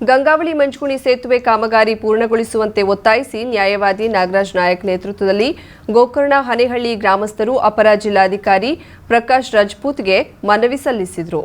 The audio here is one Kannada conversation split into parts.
ಗಂಗಾವಳಿ ಮಂಜುಗುಣಿ ಸೇತುವೆ ಕಾಮಗಾರಿ ಪೂರ್ಣಗೊಳಿಸುವಂತೆ ಒತ್ತಾಯಿಸಿ ನ್ಯಾಯವಾದಿ ನಾಗರಾಜ್ ನಾಯಕ್ ನೇತೃತ್ವದಲ್ಲಿ ಗೋಕರ್ಣ ಹನೇಹಳ್ಳಿ ಗ್ರಾಮಸ್ಥರು ಅಪರ ಜಿಲ್ಲಾಧಿಕಾರಿ ಪ್ರಕಾಶ್ ರಜಪೂತ್ಗೆ ಮನವಿ ಸಲ್ಲಿಸಿದರು.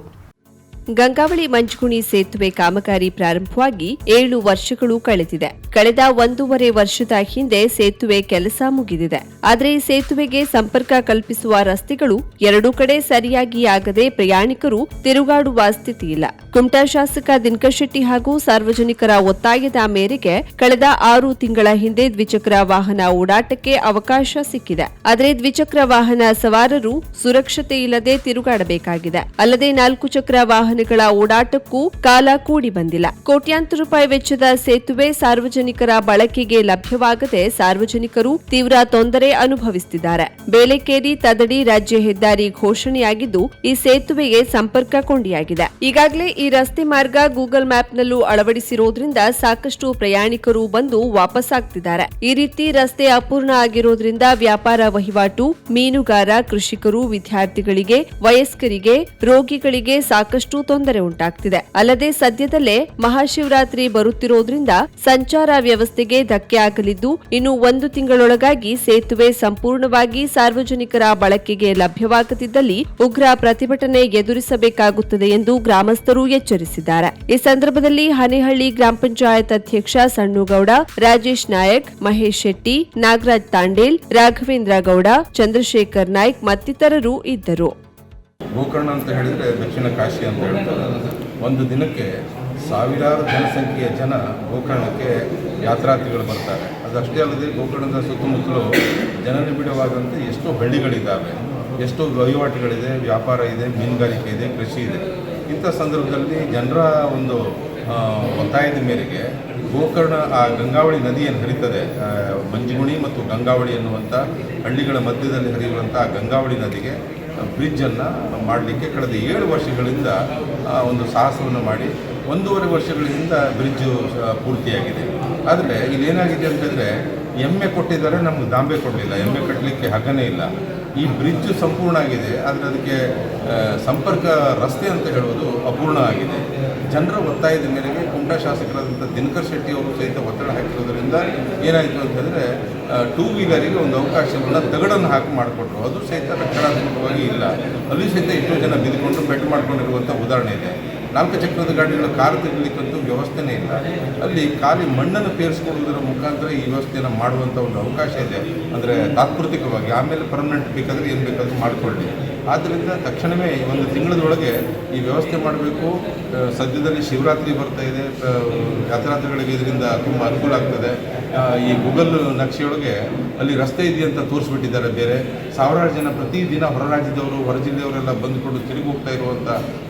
ಗಂಗಾವಳಿ ಮಂಜುಗುಣಿ ಸೇತುವೆ ಕಾಮಗಾರಿ ಪ್ರಾರಂಭವಾಗಿ 7 ವರ್ಷಗಳು ಕಳೆದಿದೆ. ಕಳೆದ 1.5 ವರ್ಷದ ಹಿಂದೆ ಸೇತುವೆ ಕೆಲಸ ಮುಗಿದಿದೆ. ಆದರೆ ಈ ಸೇತುವೆಗೆ ಸಂಪರ್ಕ ಕಲ್ಪಿಸುವ ರಸ್ತೆಗಳು ಎರಡೂ ಕಡೆ ಸರಿಯಾಗಿ ಆಗದೆ ಪ್ರಯಾಣಿಕರು ತಿರುಗಾಡುವ ಸ್ಥಿತಿ ಇಲ್ಲ. ಕುಮಟಾ ಶಾಸಕ ದಿನಕರ್ ಶೆಟ್ಟಿ ಹಾಗೂ ಸಾರ್ವಜನಿಕರ ಒತ್ತಾಯದ ಮೇರೆಗೆ ಕಳೆದ 6 ತಿಂಗಳ ಹಿಂದೆ ದ್ವಿಚಕ್ರ ವಾಹನ ಓಡಾಟಕ್ಕೆ ಅವಕಾಶ ಸಿಕ್ಕಿದೆ. ಆದರೆ ದ್ವಿಚಕ್ರ ವಾಹನ ಸವಾರರು ಸುರಕ್ಷತೆ ಇಲ್ಲದೆ ತಿರುಗಾಡಬೇಕಾಗಿದೆ. ಅಲ್ಲದೆ 4 ಚಕ್ರ ವಾಹನಗಳ ಓಡಾಟಕ್ಕೂ ಕಾಲ ಕೂಡಿ ಬಂದಿಲ್ಲ. ಕೋಟ್ಯಾಂತರ ರೂಪಾಯಿ ವೆಚ್ಚದ ಸೇತುವೆ ಸಾರ್ವಜನಿಕರ ಬಳಕೆಗೆ ಲಭ್ಯವಾಗದೆ ಸಾರ್ವಜನಿಕರು ತೀವ್ರ ತೊಂದರೆ ಅನುಭವಿಸುತ್ತಿದ್ದಾರೆ. ಬೇಲೆಕೇರಿ ತದಡಿ ರಾಜ್ಯ ಹೆದ್ದಾರಿ ಘೋಷಣೆಯಾಗಿದ್ದು ಈ ಸೇತುವೆಗೆ ಸಂಪರ್ಕ ಕೊಂಡಿಯಾಗಿದೆ. ಈಗಾಗಲೇ ಈ ರಸ್ತೆ ಮಾರ್ಗ ಗೂಗಲ್ ಮ್ಯಾಪ್ನಲ್ಲೂ ಅಳವಡಿಸಿರೋದ್ರಿಂದ ಸಾಕಷ್ಟು ಪ್ರಯಾಣಿಕರು ಬಂದು ವಾಪಸ್ಸಾಗ್ತಿದ್ದಾರೆ. ಈ ರೀತಿ ರಸ್ತೆ ಅಪೂರ್ಣ ಆಗಿರೋದ್ರಿಂದ ವ್ಯಾಪಾರ ವಹಿವಾಟು, ಮೀನುಗಾರ, ಕೃಷಿಕರು, ವಿದ್ಯಾರ್ಥಿಗಳಿಗೆ, ವಯಸ್ಕರಿಗೆ, ರೋಗಿಗಳಿಗೆ ಸಾಕಷ್ಟು ತೊಂದರೆ ಉಂಟಾಗ್ತಿದೆ. ಅಲ್ಲದೆ ಸದ್ಯದಲ್ಲೇ ಮಹಾಶಿವರಾತ್ರಿ ಬರುತ್ತಿರೋದ್ರಿಂದ ಸಂಚಾರ ವ್ಯವಸ್ಥೆಗೆ ಧಕ್ಕೆ ಆಗಲಿದ್ದು ಇನ್ನು 1 ತಿಂಗಳೊಳಗಾಗಿ ಸೇತುವೆ ಸಂಪೂರ್ಣವಾಗಿ ಸಾರ್ವಜನಿಕರ ಬಳಕೆಗೆ ಲಭ್ಯವಾಗದಿದ್ದಲ್ಲಿ ಉಗ್ರ ಪ್ರತಿಭಟನೆ ಎದುರಿಸಬೇಕಾಗುತ್ತದೆ ಎಂದು ಗ್ರಾಮಸ್ಥರು ಎಚ್ಚರಿಸಿದ್ದಾರೆ. ಈ ಸಂದರ್ಭದಲ್ಲಿ ಹನೇಹಳ್ಳಿ ಗ್ರಾಮ ಪಂಚಾಯತ್ ಅಧ್ಯಕ್ಷ ಸಣ್ಣುಗೌಡ, ರಾಜೇಶ್ ನಾಯಕ್, ಮಹೇಶ್ ಶೆಟ್ಟಿ, ನಾಗರಾಜ್ ತಾಂಡೇಲ್, ರಾಘವೇಂದ್ರ ಗೌಡ, ಚಂದ್ರಶೇಖರ್ ನಾಯ್ಕ್ ಮತ್ತಿತರರು ಇದ್ದರು. ಗೋಕರ್ಣ ಅಂತ ಹೇಳಿದರೆ ದಕ್ಷಿಣ ಕಾಶಿ ಅಂತ ಹೇಳ್ತಾರೆ. ಒಂದು ದಿನಕ್ಕೆ ಸಾವಿರಾರು ಜನಸಂಖ್ಯೆಯ ಜನ ಗೋಕರ್ಣಕ್ಕೆ ಯಾತ್ರಾರ್ಥಿಗಳು ಬರ್ತಾರೆ. ಅದಷ್ಟೇ ಅಲ್ಲದೆ ಗೋಕರ್ಣದ ಸುತ್ತಮುತ್ತಲು ಜನನಿಬಿಡವಾದಂತೆ ಎಷ್ಟೋ ಹಳ್ಳಿಗಳಿದ್ದಾವೆ, ಎಷ್ಟೋ ವಹಿವಾಟುಗಳಿದೆ, ವ್ಯಾಪಾರ ಇದೆ, ಮೀನುಗಾರಿಕೆ ಇದೆ, ಕೃಷಿ ಇದೆ. ಇಂಥ ಸಂದರ್ಭದಲ್ಲಿ ಜನರ ಒಂದು ಒತ್ತಾಯದ ಮೇರೆಗೆ ಗೋಕರ್ಣ ಆ ಗಂಗಾವಳಿ ನದಿಯನ್ನು ಹರಿತದೆ, ಮಂಜುಗುಣಿ ಮತ್ತು ಗಂಗಾವಳಿ ಎನ್ನುವಂಥ ಹಳ್ಳಿಗಳ ಮಧ್ಯದಲ್ಲಿ ಹರಿಯುವಂಥ ಗಂಗಾವಳಿ ನದಿಗೆ ಬ್ರಿಡ್ಜನ್ನು ಮಾಡಲಿಕ್ಕೆ ಕಳೆದ 7 ವರ್ಷಗಳಿಂದ ಒಂದು ಸಾಹಸವನ್ನು ಮಾಡಿ 1.5 ವರ್ಷಗಳಿಂದ ಬ್ರಿಡ್ಜು ಪೂರ್ತಿಯಾಗಿದೆ. ಆದರೆ ಇಲ್ಲೇನಾಗಿದೆ ಅಂತಂದರೆ ಎಮ್ಮೆ ಕೊಟ್ಟಿದ್ದಾರೆ, ನಮ್ಗೆ ದಾಂಬೆ ಕೊಡಲಿಲ್ಲ. ಎಮ್ಮೆ ಕಟ್ಟಲಿಕ್ಕೆ ಹಗ್ಗನೇ ಇಲ್ಲ. ಈ ಬ್ರಿಡ್ಜು ಸಂಪೂರ್ಣ ಆಗಿದೆ, ಆದರೆ ಅದಕ್ಕೆ ಸಂಪರ್ಕ ರಸ್ತೆ ಅಂತ ಹೇಳುವುದು ಅಪೂರ್ಣ ಆಗಿದೆ. ಜನರ ಒತ್ತಾಯದ ಮೇರೆಗೆ ಕುಮಟಾ ಶಾಸಕರಾದಂಥ ದಿನಕರ್ ಶೆಟ್ಟಿ ಅವರು ಸಹಿತ ಒತ್ತಡ ಹಾಕಿರೋದ್ರಿಂದ ಏನಾಯಿತು ಅಂತಂದರೆ 2 ವೀಲರಿಗೆ ಒಂದು ಅವಕಾಶವನ್ನು ತಗಡನ್ನು ಹಾಕಿ ಮಾಡಿಕೊಟ್ರು. ಅದು ಸಹಿತ ರಕ್ಷಣಾತ್ಮಕವಾಗಿ ಇಲ್ಲ. ಅಲ್ಲಿ ಸಹಿತ ಎಷ್ಟೋ ಜನ ಬಿದ್ದುಕೊಂಡು ಪೆಟ್ಟು ಮಾಡ್ಕೊಂಡಿರುವಂಥ ಉದಾಹರಣೆ ಇದೆ. 4 ಚಕ್ರದ ಗಾಡಿಗಳು ಕಾರು ತೆಗಲಿಕ್ಕಂತೂ ವ್ಯವಸ್ಥೆನೇ ಇಲ್ಲ. ಅಲ್ಲಿ ಖಾಲಿ ಮಣ್ಣನ್ನು ಪೇರಿಸ್ಕೊಡುವುದರ ಮುಖಾಂತರ ಈ ವ್ಯವಸ್ಥೆಯನ್ನು ಮಾಡುವಂಥ ಒಂದು ಅವಕಾಶ ಇದೆ. ಅಂದರೆ ತಾತ್ಪೂರ್ತಿಕವಾಗಿ, ಆಮೇಲೆ ಪರ್ಮನೆಂಟ್ ಬೇಕಾದರೆ ಏನು ಬೇಕಾದರೂ ಮಾಡಿಕೊಳ್ಳಿ. ಆದ್ದರಿಂದ ತಕ್ಷಣವೇ 1 ತಿಂಗಳದೊಳಗೆ ಈ ವ್ಯವಸ್ಥೆ ಮಾಡಬೇಕು. ಸದ್ಯದಲ್ಲಿ ಶಿವರಾತ್ರಿ ಬರ್ತಾ ಇದೆ, ಯಾತ್ರಾರ್ಥಿಗಳಿಗೆ ಇದರಿಂದ ತುಂಬ ಅನುಕೂಲ ಆಗ್ತದೆ. ಈ ಗೂಗಲ್ ನಕ್ಷೆಯೊಳಗೆ ಅಲ್ಲಿ ರಸ್ತೆ ಇದೆಯಂತ ತೋರಿಸ್ಬಿಟ್ಟಿದ್ದಾರೆ. ಬೇರೆ ಸಾವಿರಾರು ಜನ ಪ್ರತಿದಿನ ಹೊರ ರಾಜ್ಯದವರು, ಹೊರ ಜಿಲ್ಲೆಯವರೆಲ್ಲ ಬಂದುಕೊಂಡು ತಿರುಗಿ ಹೋಗ್ತಾ ಇರುವಂಥ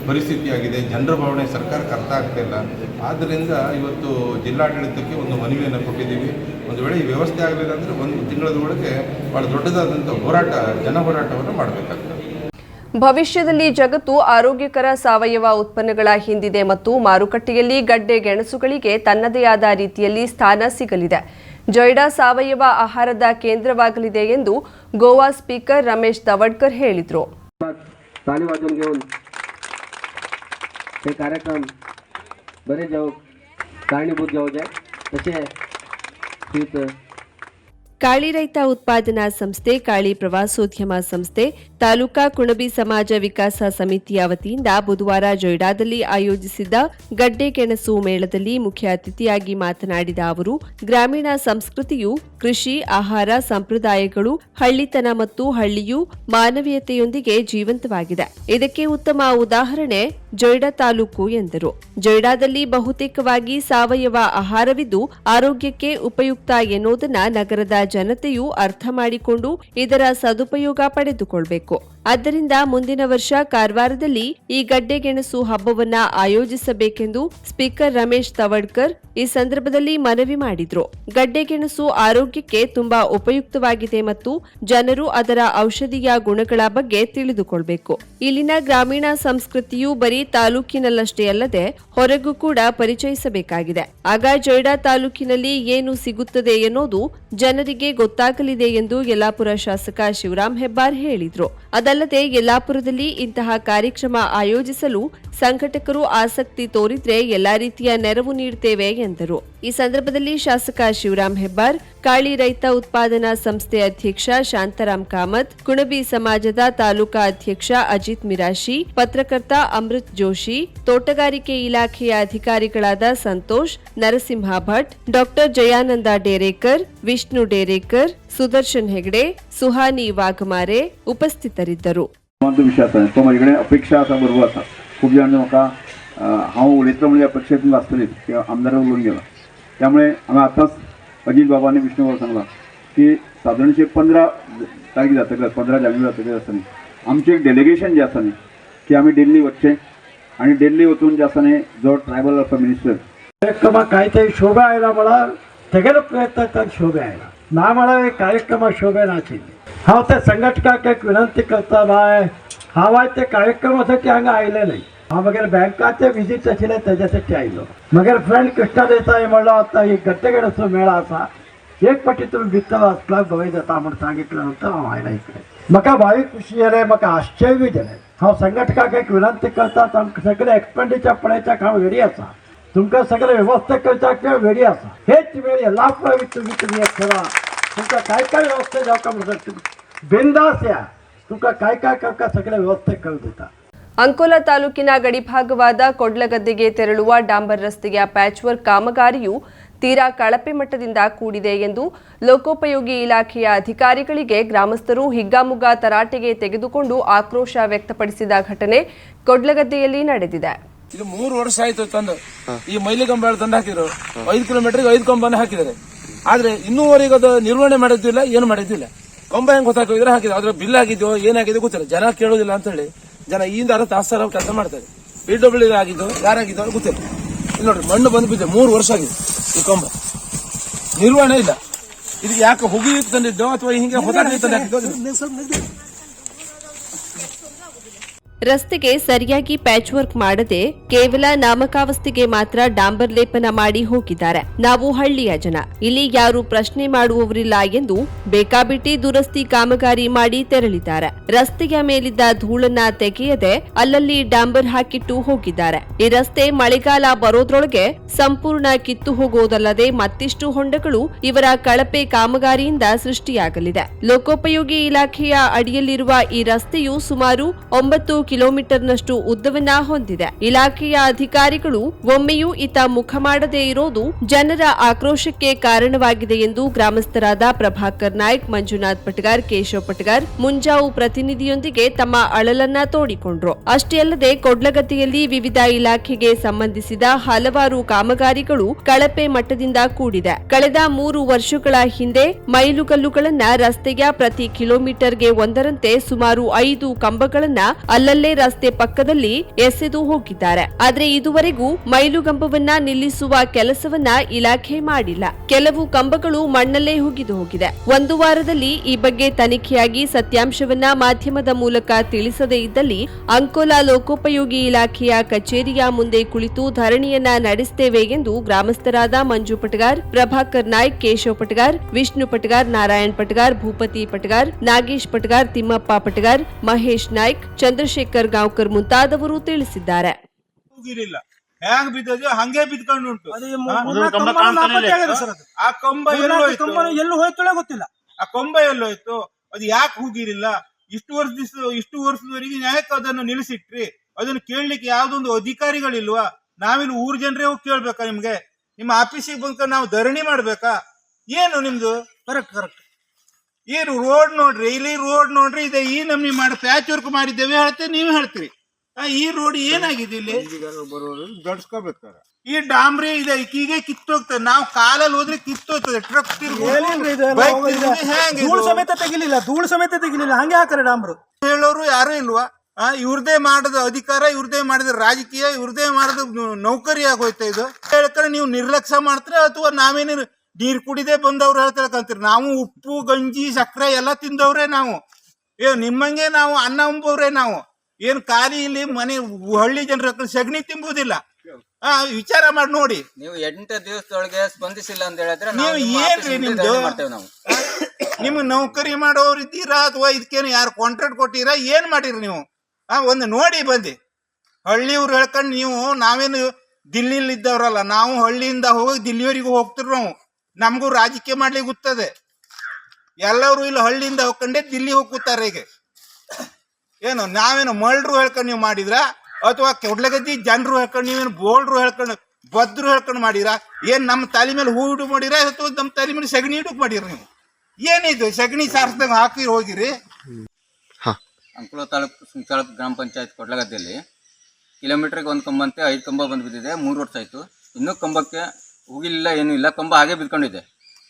ಪರಿಸ್ಥಿತಿಯಾಗಿದೆ. ಜನರ ಭಾವನೆ ಸರ್ಕಾರಕ್ಕೆ ಅರ್ಥ ಆಗ್ತಾ ಇಲ್ಲ. ಆದ್ದರಿಂದ ಇವತ್ತು ಜಿಲ್ಲಾಡಳಿತಕ್ಕೆ ಒಂದು ಮನವಿಯನ್ನು ಕೊಟ್ಟಿದ್ದೀವಿ. ಒಂದು ವೇಳೆ ಈ ವ್ಯವಸ್ಥೆ ಆಗಲಿಲ್ಲ ಅಂದರೆ 1 ತಿಂಗಳದೊಳಗೆ ಭಾಳ ದೊಡ್ಡದಾದಂಥ ಜನ ಹೋರಾಟವನ್ನು ಮಾಡಬೇಕಾಗ್ತದೆ. ಭವಿಷ್ಯದಲ್ಲಿ ಜಗತ್ತು ಆರೋಗ್ಯಕರ ಸಾವಯವ ಉತ್ಪನ್ನಗಳ ಹಿಂದಿದೆ ಮತ್ತು ಮಾರುಕಟ್ಟೆಯಲ್ಲಿ ಗಡ್ಡೆ ಗೆಣಸುಗಳಿಗೆ ತನ್ನದೇ ಆದ ರೀತಿಯಲ್ಲಿ ಸ್ಥಾನ ಸಿಗಲಿದೆ. ಜೊಯ್ಡಾ ಸಾವಯವ ಆಹಾರದ ಕೇಂದ್ರವಾಗಲಿದೆ ಎಂದು ಗೋವಾ ಸ್ಪೀಕರ್ ರಮೇಶ್ ತವಡ್ಕರ್ ಹೇಳಿದರು. ಕಾಳಿ ರೈತ ಉತ್ಪಾದನಾ ಸಂಸ್ಥೆ, ಕಾಳಿ ಪ್ರವಾಸೋದ್ಯಮ ಸಂಸ್ಥೆ, ತಾಲೂಕಾ ಕುಣಬಿ ಸಮಾಜ ವಿಕಾಸ ಸಮಿತಿಯ ವತಿಯಿಂದ ಬುಧವಾರ ಜೊಯ್ಡಾದಲ್ಲಿ ಆಯೋಜಿಸಿದ್ದ ಗಡ್ಡೆ ಗೆಣಸು ಮೇಳದಲ್ಲಿ ಮುಖ್ಯ ಅತಿಥಿಯಾಗಿ ಮಾತನಾಡಿದ ಅವರು, ಗ್ರಾಮೀಣ ಸಂಸ್ಕೃತಿಯು ಕೃಷಿ, ಆಹಾರ, ಸಂಪ್ರದಾಯಗಳು, ಹಳ್ಳಿತನ ಮತ್ತು ಹಳ್ಳಿಯು ಮಾನವೀಯತೆಯೊಂದಿಗೆ ಜೀವಂತವಾಗಿದೆ. ಇದಕ್ಕೆ ಉತ್ತಮ ಉದಾಹರಣೆ ಜೊಯ್ಡಾ ತಾಲೂಕು ಎಂದರು. ಜೊಯ್ಡಾದಲ್ಲಿ ಬಹುತೇಕವಾಗಿ ಸಾವಯವ ಆಹಾರವಿದ್ದು ಆರೋಗ್ಯಕ್ಕೆ ಉಪಯುಕ್ತ ಎನ್ನುವುದನ್ನು ನಗರದ ಜನತೆಯು ಅರ್ಥ ಮಾಡಿಕೊಂಡು ಇದರ ಸದುಪಯೋಗ ಪಡೆದುಕೊಳ್ಳಬೇಕು. ಆದ್ದರಿಂದ ಮುಂದಿನ ವರ್ಷ ಕಾರವಾರದಲ್ಲಿ ಈ ಗಡ್ಡೆ ಗೆಣಸು ಹಬ್ಬವನ್ನ ಆಯೋಜಿಸಬೇಕೆಂದು ಸ್ಪೀಕರ್ ರಮೇಶ್ ತವಡ್ಕರ್ ಈ ಸಂದರ್ಭದಲ್ಲಿ ಮನವಿ ಮಾಡಿದ್ರು. ಗಡ್ಡೆ ಗೆಣಸು ಆರೋಗ್ಯಕ್ಕೆ ತುಂಬಾ ಉಪಯುಕ್ತವಾಗಿದೆ ಮತ್ತು ಜನರು ಅದರ ಔಷಧೀಯ ಗುಣಗಳ ಬಗ್ಗೆ ತಿಳಿದುಕೊಳ್ಳಬೇಕು. ಇಲ್ಲಿನ ಗ್ರಾಮೀಣ ಸಂಸ್ಕೃತಿಯು ಬರೀ ತಾಲೂಕಿನಲ್ಲಷ್ಟೇ ಅಲ್ಲದೆ ಹೊರಗೂ ಕೂಡ ಪರಿಚಯಿಸಬೇಕಾಗಿದೆ. ಆಗ ಜೊಯ್ಡಾ ತಾಲೂಕಿನಲ್ಲಿ ಏನು ಸಿಗುತ್ತದೆ ಎನ್ನುವುದು ಜನರಿಗೆ ಗೊತ್ತಾಗಲಿದೆ ಎಂದು ಯಲ್ಲಾಪುರ ಶಾಸಕ ಶಿವರಾಮ್ ಹೆಬ್ಬಾರ್ ಹೇಳಿದ್ರು. ಅದಲ್ಲದೆ ಇದಲ್ಲದೆ ಯಲ್ಲಾಪುರದಲ್ಲಿ ಇಂತಹ ಕಾರ್ಯಕ್ರಮ ಆಯೋಜಿಸಲು ಸಂಘಟಕರು ಆಸಕ್ತಿ ತೋರಿದ್ರೆ ಎಲ್ಲಾ ರೀತಿಯ ನೆರವು ನೀಡುತ್ತೇವೆ ಎಂದರು. ಈ ಸಂದರ್ಭದಲ್ಲಿ ಶಾಸಕ ಶಿವರಾಂ ಹೆಬ್ಬಾರ್, ಕಾಳಿ ರೈತ ಉತ್ಪಾದನಾ ಸಂಸ್ಥೆ ಅಧ್ಯಕ್ಷ ಶಾಂತಾರಾಮ್ ಕಾಮತ್, ಕುಣಬಿ ಸಮಾಜದ ತಾಲೂಕಾ ಅಧ್ಯಕ್ಷ ಅಜಿತ್ ಮಿರಾಶಿ, ಪತ್ರಕರ್ತ ಅಮೃತ್ ಜೋಶಿ, ತೋಟಗಾರಿಕೆ ಇಲಾಖೆಯ ಅಧಿಕಾರಿಗಳಾದ ಸಂತೋಷ್, ನರಸಿಂಹ ಭಟ್, ಡಾಕ್ಟರ್ ಜಯಾನಂದ ಡೇರೇಕರ್, ವಿಷ್ಣು ಡೇರೇಕರ್, सुदर्शन हेगडे, सुहानी वाघमारे उपस्थितरिद्ದರು. विषय आता तो माझ्याकडे अपेक्षा आता बरोबर आसा. खूप जाण म्हाका हांव उलयतलो म्हणजे अपेक्षेतून आसतली की आमदार उलोवन गेला. त्यामुळे आमी आतांच अजित बाबांनी विष्णू बाबा सांगला की साधारणशे 15 तारीख जातकच 15 जानेवारी जातकच आसतली आमचे एक डेलिगेशन जे आसा न्ही की आमी दिल्ली वचचें आणि दिल्ली वचून जे आसा न्ही जो ट्रायबल अफेअर मिनिस्टर कार्यक्रमात काहीतरी शोभा आयला मला सगळे प्रयत्न करून शोभे आयला ना मला कार्यक्रम शोभे नाशिल्ले. हांव त्या संघटकाक एक विनंती करता बाय हांव आयज ते कार्यक्रमासाठी हांगा आयले नाही. हांव मागीर बँकाचे विजीट आशिल्ले तेज्यासाठी आयलो. मागीर फ्रेंड कृष्णा देसाई म्हणलो आतां ही गट्टेगडचो मेळा आसा एक फावटी तुमी भितर आसल्यार बरें जाता म्हूण सांगितलं नंतर हांव आयला इकडे. म्हाका भारी खुशी जालें, म्हाका आश्चर्य जालें. हांव संघटकाक एक विनंती करता सगळे एक्सपेंडिचर पळयच्याक हांव रेडी आसा. तुमकां सगळे व्यवस्था करच्याक रेडी आसा. हेच वेळ यल्लापुरा तुम्ही एक करा. तुमकां काय काय व्यवस्था जावका म्हणटा बिंदास या. तुमकां काय काय करता सगळे व्यवस्था करून दिता. ಅಂಕೋಲಾ ತಾಲೂಕಿನ ಗಡಿಭಾಗವಾದ ಕೊಡ್ಲಗದ್ದೆಗೆ ತೆರಳುವ ಡಾಂಬರ್ ರಸ್ತೆಯ ಪ್ಯಾಚ್ ವರ್ಕ್ ಕಾಮಗಾರಿಯು ತೀರಾ ಕಳಪೆ ಮಟ್ಟದಿಂದ ಕೂಡಿದೆ ಎಂದು ಲೋಕೋಪಯೋಗಿ ಇಲಾಖೆಯ ಅಧಿಕಾರಿಗಳಿಗೆ ಗ್ರಾಮಸ್ಥರು ಹಿಗ್ಗಾಮುಗ್ಗಾ ತರಾಟೆಗೆ ತೆಗೆದುಕೊಂಡು ಆಕ್ರೋಶ ವ್ಯಕ್ತಪಡಿಸಿದ ಘಟನೆ ಕೊಡ್ಲಗದ್ದೆಯಲ್ಲಿ ನಡೆದಿದೆ. ಇದು 3 ವರ್ಷ ಆಯ್ತು ತಂದು ಈ ಮೈಲಿಗಂಬ ತಂದು ಹಾಕಿದ್ರು 5 ಕಿಲೋಮೀಟರ್ಗೆ 5 ಕಂಬನ ಹಾಕಿದ್ದಾರೆ. ಆದ್ರೆ ಇನ್ನೂವರೆಗೂ ಅದು ನಿರ್ವಹಣೆ ಮಾಡಿದ್ದಿಲ್ಲ, ಏನು ಮಾಡಿದ್ದಿಲ್ಲ. ಕಂಬ ಹೆಂಗ್ ಗೊತ್ತಾಕಿದ್ರೆ ಹಾಕಿದ್ರು, ಅದ್ರ ಬಿಲ್ ಆಗಿದೆಯೋ ಏನಾಗಿದೆಯೋ ಗೊತ್ತಿಲ್ಲ. ಜನ ಕೇಳೋದಿಲ್ಲ ಅಂತ ಹೇಳಿ ಜನ ಈಯಿಂದ ತಾಸ್ತಾರ ಕೆಲಸ ಮಾಡ್ತಾರೆ. PWD ಆಗಿದ್ದು ಯಾರಾಗಿದ್ದೋ ಗೊತ್ತಿಲ್ಲ. ಇಲ್ಲಿ ನೋಡ್ರಿ ಮಣ್ಣು ಬಂದು ಬಿದ್ದೆ 3 ವರ್ಷ ಆಗಿದೆ. ಈ ಕಂಬ ನಿರ್ವಹಣೆ ಇಲ್ಲ. ಇದಕ್ಕೆ ಯಾಕೆ ಹುಗಿ ತಂದಿದ್ದೋ ಅಥವಾ ಹಿಂಗೆ ಹೊತ್ತಾಗಿ ತಂದು ಹಾಕಿದ್ದೋ. ರಸ್ತೆಗೆ ಸರಿಯಾಗಿ ಪ್ಯಾಚ್ ವರ್ಕ್ ಮಾಡದೆ ಕೇವಲ ನಾಮಕಾವಸ್ಥೆಗೆ ಮಾತ್ರ ಡಾಂಬರ್ ಲೇಪನ ಮಾಡಿ ಹೋಗಿದ್ದಾರೆ. ನಾವು ಹಳ್ಳಿಯ ಜನ, ಇಲ್ಲಿ ಯಾರು ಪ್ರಶ್ನೆ ಮಾಡುವವರಿಲ್ಲ ಎಂದು ಬೇಕಾಬಿಟ್ಟಿ ದುರಸ್ತಿ ಕಾಮಗಾರಿ ಮಾಡಿ ತೆರಳಿದ್ದಾರೆ. ರಸ್ತೆಯ ಮೇಲಿದ್ದ ಧೂಳನ್ನ ತೆಗೆಯದೆ ಅಲ್ಲಲ್ಲಿ ಡಾಂಬರ್ ಹಾಕಿಟ್ಟು ಹೋಗಿದ್ದಾರೆ. ಈ ರಸ್ತೆ ಮಳೆಗಾಲ ಬರೋದ್ರೊಳಗೆ ಸಂಪೂರ್ಣ ಕಿತ್ತು ಹೋಗೋದಲ್ಲದೆ ಮತ್ತಿಷ್ಟು ಹೊಂಡಗಳು ಇವರ ಕಳಪೆ ಕಾಮಗಾರಿಯಿಂದ ಸೃಷ್ಟಿಯಾಗಲಿದೆ. ಲೋಕೋಪಯೋಗಿ ಇಲಾಖೆಯ ಅಡಿಯಲ್ಲಿರುವ ಈ ರಸ್ತೆಯು ಸುಮಾರು 9 ಕಿಲೋಮೀಟರ್ನಷ್ಟು ಉದ್ದವನ್ನ ಹೊಂದಿದೆ. ಇಲಾಖೆಯ ಅಧಿಕಾರಿಗಳು ಒಮ್ಮೆಯೂ ಇತ್ತ ಮುಖ ಮಾಡದೇ ಇರೋದು ಜನರ ಆಕ್ರೋಶಕ್ಕೆ ಕಾರಣವಾಗಿದೆ ಎಂದು ಗ್ರಾಮಸ್ಥರಾದ ಪ್ರಭಾಕರ್ ನಾಯ್ಕ್, ಮಂಜುನಾಥ್ ಪಟಗಾರ್, ಕೇಶವ್ ಪಟಗಾರ್ ಮುಂಜಾವು ಪ್ರತಿನಿಧಿಯೊಂದಿಗೆ ತಮ್ಮ ಅಳಲನ್ನ ತೋಡಿಕೊಂಡ್ರು. ಅಷ್ಟೇ ಅಲ್ಲದೆ ಕೊಡ್ಲಗದ್ದೆಯಲ್ಲಿ ವಿವಿಧ ಇಲಾಖೆಗೆ ಸಂಬಂಧಿಸಿದ ಹಲವಾರು ಕಾಮಗಾರಿಗಳು ಕಳಪೆ ಮಟ್ಟದಿಂದ ಕೂಡಿದೆ. ಕಳೆದ 3 ವರ್ಷಗಳ ಹಿಂದೆ ಮೈಲುಗಲ್ಲುಗಳನ್ನ ರಸ್ತೆಯ ಪ್ರತಿ ಕಿಲೋಮೀಟರ್ಗೆ ಒಂದರಂತೆ ಸುಮಾರು 5 ಕಂಬಗಳನ್ನ ಅಲ್ಲಲ್ಲೇ ರಸ್ತೆ ಪಕ್ಕದಲ್ಲಿ ಎಸೆದು ಹೋಗಿದ್ದಾರೆ. ಆದ್ರೆ ಇದುವರೆಗೂ ಮೈಲುಗಂಬವನ್ನ ನಿಲ್ಲಿಸುವ ಕೆಲಸವನ್ನ ಇಲಾಖೆ ಮಾಡಿಲ್ಲ. ಕೆಲವು ಕಂಬಗಳು ಮಣ್ಣಲ್ಲೇ ಹುಗಿದು ಹೋಗಿದೆ. 1 ವಾರದಲ್ಲಿ ಈ ಬಗ್ಗೆ ತನಿಖೆಯಾಗಿ ಸತ್ಯಾಂಶವನ್ನ ಮಾಧ್ಯಮದ ಮೂಲಕ ತಿಳಿಸದೇ ಇದ್ದಲ್ಲಿ ಅಂಕೋಲಾ ಲೋಕೋಪಯೋಗಿ ಇಲಾಖೆಯ ಕಚೇರಿಯ ಮುಂದೆ ಕುಳಿತು ಧರಣಿಯನ್ನ ನಡೆಸುತ್ತೇವೆ ಎಂದು ಗ್ರಾಮಸ್ಥರಾದ ಮಂಜು ಪಟಗಾರ್, ಪ್ರಭಾಕರ್ ನಾಯ್ಕ್, ಕೇಶವ್ ಪಟಗಾರ್, ವಿಷ್ಣು ಪಟಗಾರ್, ನಾರಾಯಣ್ ಪಟಗಾರ್, ಭೂಪತಿ ಪಟಗಾರ್, ನಾಗೇಶ್ ಪಟಗಾರ್, ತಿಮ್ಮಪ್ಪ ಪಟಗಾರ್, ಮಹೇಶ್ ನಾಯ್ಕ್, ಚಂದ್ರಶೇಖರ್ ಗಾಂವ್ಕರ್ ಮುಂತಾದವರು ತಿಳಿಸಿದ್ದಾರೆ. ಹ್ಯಾಂಗ್ ಬಿದ್ದೋ ಹಂಗೆ ಬಿದ್ಕೊಂಡು ಉಂಟು. ಆ ಕಂಬ ಎಲ್ಲೂ ಹೋಯ್ತಳೆ ಗೊತ್ತಿಲ್ಲ. ಆ ಕಂಬ ಎಲ್ಲೋಯ್ತು, ಅದು ಯಾಕೆ ಹೋಗಿರಿಲ್ಲ? ಇಷ್ಟು ವರ್ಷದವರೆಗೆ ಯಾಕೆ ಅದನ್ನು ನಿಲ್ಲಿಸಿಟ್ರಿ? ಅದನ್ನು ಕೇಳಲಿಕ್ಕೆ ಯಾವ್ದೊಂದು ಅಧಿಕಾರಿಗಳಿಲ್ವಾ? ನಾವಿಲ್ಲಿ ಊರ್ ಜನರೇ ಹೋಗಿ ಕೇಳ್ಬೇಕಾ? ನಿಮ್ಗೆ ನಿಮ್ಮ ಆಫೀಸಿಗೆ ಬಂದ್ಕೊಂಡು ನಾವು ಧರಣಿ ಮಾಡ್ಬೇಕಾ? ಏನು ನಿಮ್ದು? ಕರೆಕ್ಟ್ ಏನು ರೋಡ್ ನೋಡ್ರಿ, ಇಲ್ಲಿ ರೋಡ್ ನೋಡ್ರಿ, ಇದೆ ಈ ನಮ್ನಿ ಮಾಡಿ ಪ್ಯಾಚ್ ವರ್ಕ್ ಮಾಡಿದ್ದೇವೆ ಹೇಳ್ತೇವೆ, ನೀವು ಹೇಳ್ತೀರಿ. ಈ ರೋಡ್ ಏನಾಗಿದೆ ಇಲ್ಲಿ? ದೊಡ್ಸ್ಕೋಬೇಕಾರ ಈ ಡಾಂಬ್ರಿ ಇದೆ, ಈಗ ಕಿತ್ತೋಗ್ತದೆ. ನಾವು ಕಾಲಲ್ಲಿ ಹೋದ್ರೆ ಕಿತ್ತೋಗ್ತದೆ. ಟ್ರಕ್ ಧೂಳು ಸಮೇತ ತೆಗಿಲಿಲ್ಲ ಹಂಗೆ ಹಾಕ್ತಾರೆ ಡಾಂಬ್ರು. ಹೇಳೋರು ಯಾರು ಇಲ್ವಾ? ಇವ್ರದೇ ಮಾಡದ ಅಧಿಕಾರ, ಇವ್ರದೇ ಮಾಡಿದ ರಾಜಕೀಯ, ಇವ್ರದೇ ಮಾಡದ ನೌಕರಿ ಆಗೋಯ್ತಾ ಇದು. ಹೇಳ್ತಾರೆ ನೀವು ನಿರ್ಲಕ್ಷ್ಯ ಮಾಡ್ತೀರಾ ಅಥವಾ ನಾವೇನು ನೀರ್ ಕುಡಿದೇ ಬಂದವ್ರು ಹೇಳ್ತಿರ್ಕಂತೀರಿ. ನಾವು ಉಪ್ಪು, ಗಂಜಿ, ಸಕ್ಕರೆ ಎಲ್ಲ ತಿಂದವ್ರೆ ನಾವು. ನಿಮ್ಮಂಗೆ ನಾವು ಅನ್ನ ಉಂಬವ್ರೆ ನಾವು. ಏನ್ ಖಾಲಿ ಇಲ್ಲಿ ಮನೆ ಹಳ್ಳಿ ಜನರ ಸಗಣಿ ತಿಂಬುದಿಲ್ಲ. ವಿಚಾರ ಮಾಡಿ ನೋಡಿ. ನೀವು 8 ದಿವಸದೊಳಗೆ ಸ್ಪಂದಿಸಿಲ್ಲ ಅಂತ ಹೇಳಿದ್ರೆ ನೀವು ಏನ್ರಿ ನಿಮ್ದು? ನಿಮ್ಗೆ ನೌಕರಿ ಮಾಡೋರು ಇದ್ದೀರಾ ಅಥವಾ ಇದಕ್ಕೇನು ಯಾರು ಕಾಂಟ್ರಾಕ್ಟ್ ಕೊಟ್ಟಿರಾ ಏನ್ ಮಾಡಿರಿ ನೀವು? ಒಂದು ನೋಡಿ ಬಂದಿ. ಹಳ್ಳಿಯವ್ರು ಹೇಳ್ಕೊಂಡು ನೀವು ನಾವೇನು ದಿಲ್ಲಿಲಿ ಇದ್ದವ್ರಲ್ಲ, ನಾವು ಹಳ್ಳಿಯಿಂದ ಹೋಗಿ ದಿಲ್ಲಿಯವರೆಗೂ ಹೋಗ್ತಿರ್ ನಾವು. ನಮಗೂ ರಾಜಕೀಯ ಮಾಡ್ಲಿಕ್ಕೆ ಗೊತ್ತದೆ. ಎಲ್ಲರೂ ಇಲ್ಲಿ ಹಳ್ಳಿಯಿಂದ ಹೋಗ್ಕೊಂಡೆ ದಿಲ್ಲಿ ಹೋಗಿ ಕೂತಾರೆ. ಈಗ ಏನು ನಾವೇನು ಮಳ್ರು ಹೇಳ್ಕೊಂಡು ನೀವು ಮಾಡಿದ್ರ ಅಥವಾ ಕೊಡ್ಲಗದ್ದಿ ಜನರು ಹೇಳ್ಕೊಂಡು ನೀವೇನು ಬೋಲ್ಡ್ರು ಹೇಳ್ಕೊಂಡು ಬದ್ರು ಹೇಳ್ಕೊಂಡು ಮಾಡಿರಾ? ಏನ್ ನಮ್ಮ ತಲೆ ಮೇಲೆ ಹೂ ಇಡು ಮಾಡಿರಾ ಅಥವಾ ನಮ್ಮ ತಲೆ ಮೇಲೆ ಸಗಣಿ ಇಡಕ್ ಮಾಡಿರ? ನೀವು ಏನಿದು ಸಗಣಿ ಸಾರಿಸ್ದಂಗ ಹಾಕಿ ಹೋಗಿರಿ. ಅಂಕುಳ ತಾಲೂಕು ಸುಂಚಾಳಪ್ ಗ್ರಾಮ ಪಂಚಾಯತ್ ಕೊಡ್ಲಗದ್ದೆಯಲ್ಲಿ ಕಿಲೋಮೀಟ್ರಿಗೆ 1 ಕಂಬ ಅಂತೆ 5 ಕಂಬ ಬಂದು ಬಿದ್ದಿದೆ. 3 ವರ್ಷ ಆಯಿತು. ಇನ್ನೂ ಕಂಬಕ್ಕೆ ಹೋಗಿಲ್ಲ, ಏನೂ ಇಲ್ಲ. ಕಂಬ ಹಾಗೆ ಬಿದ್ಕೊಂಡಿದೆ,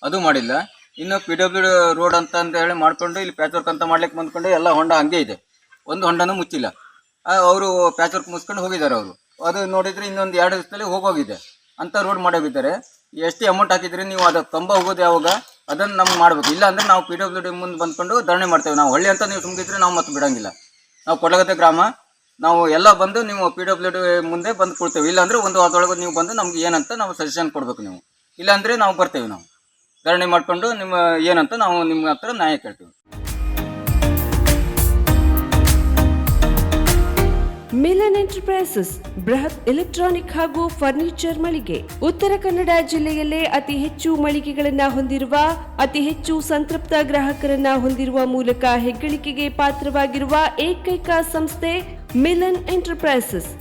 ಅದು ಮಾಡಿಲ್ಲ. ಇನ್ನು PW ರೋಡ್ ಅಂತ ಹೇಳಿ ಮಾಡ್ಕೊಂಡು ಇಲ್ಲಿ ಪ್ಯಾಚ್ ವರ್ಕ್ ಅಂತ ಮಾಡ್ಲಿಕ್ಕೆ ಬಂದ್ಕೊಂಡು ಎಲ್ಲ ಹೊಂಡ ಹಂಗೆ ಇದೆ, ಒಂದು ಹೊಂಡನೂ ಮುಚ್ಚಿಲ್ಲ. ಅವರು ಪ್ಯಾಚ್ ವರ್ಕ್ ಮುಗಿಸ್ಕೊಂಡು ಹೋಗಿದ್ದಾರೆ. ಅವರು ಅದು ನೋಡಿದರೆ ಇನ್ನೊಂದು 2 ದಿವಸದಲ್ಲಿ ಹೋಗೋಗಿದೆ ಅಂತ ರೋಡ್ ಮಾಡೋಗಿದ್ದಾರೆ. ಎಷ್ಟು ಅಮೌಂಟ್ ಹಾಕಿದ್ರಿ ನೀವು? ಅದು ಕಂಬ ಹೋಗೋದು ಯಾವಾಗ? ಅದನ್ನು ನಮ್ಗೆ ಮಾಡಬೇಕು. ಇಲ್ಲ ಅಂದರೆ ನಾವು PWD ಮುಂದೆ ಬಂದ್ಕೊಂಡು ಧರಣಿ ಮಾಡ್ತೇವೆ. ನಾವು ಹಳ್ಳಿ ಅಂತ ನೀವು ಸುಮ್ಮನಿದ್ರೆ ನಾವು ಮತ್ತೆ ಬಿಡೋಂಗಿಲ್ಲ. ನಾವು ಕೊಡ್ಲಗದ್ದೆ ಗ್ರಾಮ, ನಾವು ಎಲ್ಲ ಬಂದು ನೀವು PWD ಮುಂದೆ ಬಂದು ಕೊಡ್ತೇವೆ. ಇಲ್ಲಾಂದರೆ ಒಂದು ವಾರದೊಳಗೆ ನೀವು ಬಂದು ನಮ್ಗೆ ಏನಂತ ನಾವು ಸಜೆಷನ್ ಕೊಡಬೇಕು. ನೀವು ಇಲ್ಲಾಂದರೆ ನಾವು ಬರ್ತೇವೆ, ನಾವು ಧರಣಿ ಮಾಡಿಕೊಂಡು ನಿಮ್ಮ ಏನಂತ ನಾವು ನಿಮ್ಮ ಹತ್ರ ನ್ಯಾಯ ಕೇಳ್ತೀವಿ. ಮಿಲನ್ ಎಂಟರ್ಪ್ರೈಸಸ್ ಬೃಹತ್ ಎಲೆಕ್ಟ್ರಾನಿಕ್ ಹಾಗೂ ಫರ್ನಿಚರ್ ಮಳಿಗೆ. ಉತ್ತರ ಕನ್ನಡ ಜಿಲ್ಲೆಯಲ್ಲೇ ಅತಿ ಹೆಚ್ಚು ಮಳಿಗೆಗಳನ್ನ ಹೊಂದಿರುವ, ಅತಿ ಹೆಚ್ಚು ಸಂತೃಪ್ತ ಗ್ರಾಹಕರನ್ನ ಹೊಂದಿರುವ ಮೂಲಕ ಹೆಗ್ಗಳಿಕೆಗೆ ಪಾತ್ರವಾಗಿರುವ ಏಕೈಕ ಸಂಸ್ಥೆ ಮಿಲನ್ ಎಂಟರ್ಪ್ರೈಸಸ್.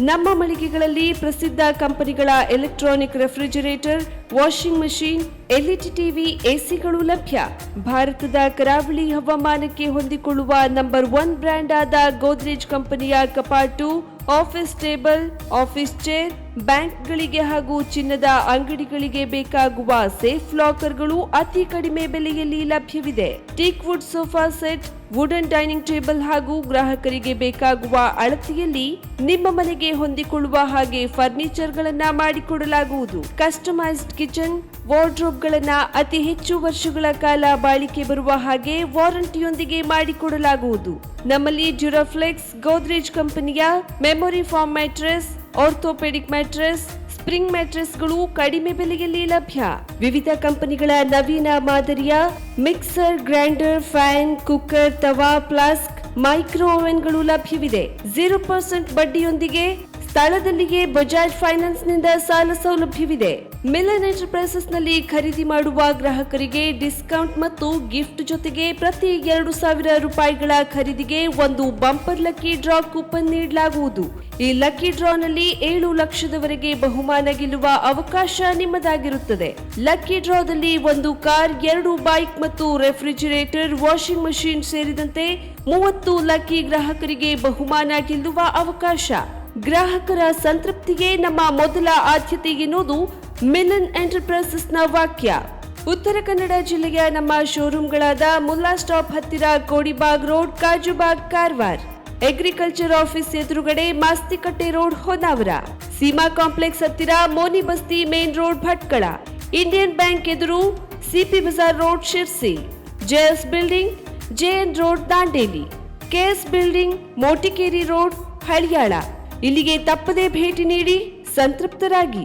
ನಮ್ಮ ಮಳಿಗೆಗಳಲ್ಲಿ ಪ್ರಸಿದ್ಧ ಕಂಪನಿಗಳ electronic refrigerator, washing machine, LED TV, ಎಸಿಗಳು ಲಭ್ಯ. ಭಾರತದ ಕರಾವಳಿ ಹವಾಮಾನಕ್ಕೆ ಹೊಂದಿಕೊಳ್ಳುವ ನಂಬರ್ 1 ಬ್ರ್ಯಾಂಡ್ ಆದ ಗೋದ್ರೇಜ್ ಕಂಪನಿಯ ಕಪಾಟು, ಆಫೀಸ್ ಟೇಬಲ್, ಆಫೀಸ್ ಚೇರ್, ಬ್ಯಾಂಕ್ಗಳಿಗೆ ಹಾಗೂ ಚಿನ್ನದ ಅಂಗಡಿಗಳಿಗೆ ಬೇಕಾಗುವ ಸೇಫ್ ಲಾಕರ್ಗಳು ಅತಿ ಕಡಿಮೆ ಬೆಲೆಯಲ್ಲಿ ಲಭ್ಯವಿದೆ. Teak wood sofa set, wooden dining table ಹಾಗೂ ಗ್ರಾಹಕರಿಗೆ ಬೇಕಾಗುವ ಅಳತೆಯಲ್ಲಿ ನಿಮ್ಮ ಮನೆಗೆ ಹೊಂದಿಕೊಳ್ಳುವ ಹಾಗೆ ಫರ್ನಿಚರ್ಗಳನ್ನ ಮಾಡಿಕೊಡಲಾಗುವುದು. ಕಸ್ಟಮೈಸ್ಡ್ ಕಿಚನ್, ವಾರ್ಡ್ರೋಬ್ಗಳನ್ನ ಅತಿ ಹೆಚ್ಚು ವರ್ಷಗಳ ಕಾಲ ಬಾಳಿಕೆ ಬರುವ ಹಾಗೆ ವಾರಂಟಿಯೊಂದಿಗೆ ಮಾಡಿಕೊಡಲಾಗುವುದು. ನಮ್ಮಲ್ಲಿ ಡ್ಯೂರಾಫ್ಲೆಕ್ಸ್, ಗೋದ್ರೇಜ್ ಕಂಪನಿಯ memory foam mattress, orthopaedic mattress, spring ಮ್ಯಾಟ್ರೆಸ್ಗಳು ಕಡಿಮೆ ಬೆಲೆಯಲ್ಲಿ ಲಭ್ಯ. ವಿವಿಧ ಕಂಪನಿಗಳ ನವೀನ ಮಾದರಿಯ mixer, grinder, fan, cooker, tawa, flask, micro ಓವೆನ್ಗಳು ಲಭ್ಯವಿದೆ. 0% ಬಡ್ಡಿಯೊಂದಿಗೆ ಸ್ಥಳದಲ್ಲಿಯೇ ಬಜಾಜ್ ಫೈನಾನ್ಸ್ ನಿಂದ ಸಾಲ ಸೌಲಭ್ಯವಿದೆ. ಮಿಲನ್ ಎಂಟರ್ಪ್ರೈಸಸ್ ನಲ್ಲಿ ಖರೀದಿ ಮಾಡುವ ಗ್ರಾಹಕರಿಗೆ ಡಿಸ್ಕೌಂಟ್ ಮತ್ತು ಗಿಫ್ಟ್ ಜೊತೆಗೆ ಪ್ರತಿ 2,000 ರೂಪಾಯಿಗಳ ಖರೀದಿಗೆ ಒಂದು ಬಂಪರ್ ಲಕ್ಕಿ ಡ್ರಾ ಕೂಪನ್ ನೀಡಲಾಗುವುದು. ಈ ಲಕ್ಕಿ ಡ್ರಾನಲ್ಲಿ 7 ಲಕ್ಷದವರೆಗೆ ಬಹುಮಾನ ಗೆಲ್ಲುವ ಅವಕಾಶ ನಿಮ್ಮದಾಗಿರುತ್ತದೆ. ಲಕ್ಕಿ ಡ್ರಾದಲ್ಲಿ 1 ಕಾರ್, 2 ಬೈಕ್ ಮತ್ತು ರೆಫ್ರಿಜಿರೇಟರ್, ವಾಷಿಂಗ್ ಮಷೀನ್ ಸೇರಿದಂತೆ 30 ಲಕ್ಕಿ ಗ್ರಾಹಕರಿಗೆ ಬಹುಮಾನ ಗೆಲ್ಲುವ ಅವಕಾಶ. ಗ್ರಾಹಕರ ಸಂತೃಪ್ತಿಗೆ ನಮ್ಮ ಮೊದಲ ಆದ್ಯತೆ ಎನ್ನುವುದು ಮಿಲನ್ ಎಂಟರ್ಪ್ರೈಸಸ್ನ ವಾಕ್ಯ. ಉತ್ತರ ಕನ್ನಡ ಜಿಲ್ಲೆಯ ನಮ್ಮ ಶೋರೂಮ್ಗಳಾದ ಮುಲ್ಲಾ ಸ್ಟಾಪ್ ಹತ್ತಿರ Kodibag road, Kajubag, Karwar, agriculture office ಎದುರುಗಡೆ ಮಾಸ್ತಿಕಟ್ಟೆ ರೋಡ್, ಹೊನ್ನಾವರ, ಸೀಮಾ ಕಾಂಪ್ಲೆಕ್ಸ್ ಹತ್ತಿರ Moni Basti main road, Bhatkal, Indian bank ಎದುರು CP Bazar road, Sirsi, JS building, JN road, Dandeli, KS building, Motikeri road, Haliyal. ಇಲ್ಲಿಗೆ ತಪ್ಪದೇ ಭೇಟಿ ನೀಡಿ ಸಂತೃಪ್ತರಾಗಿ.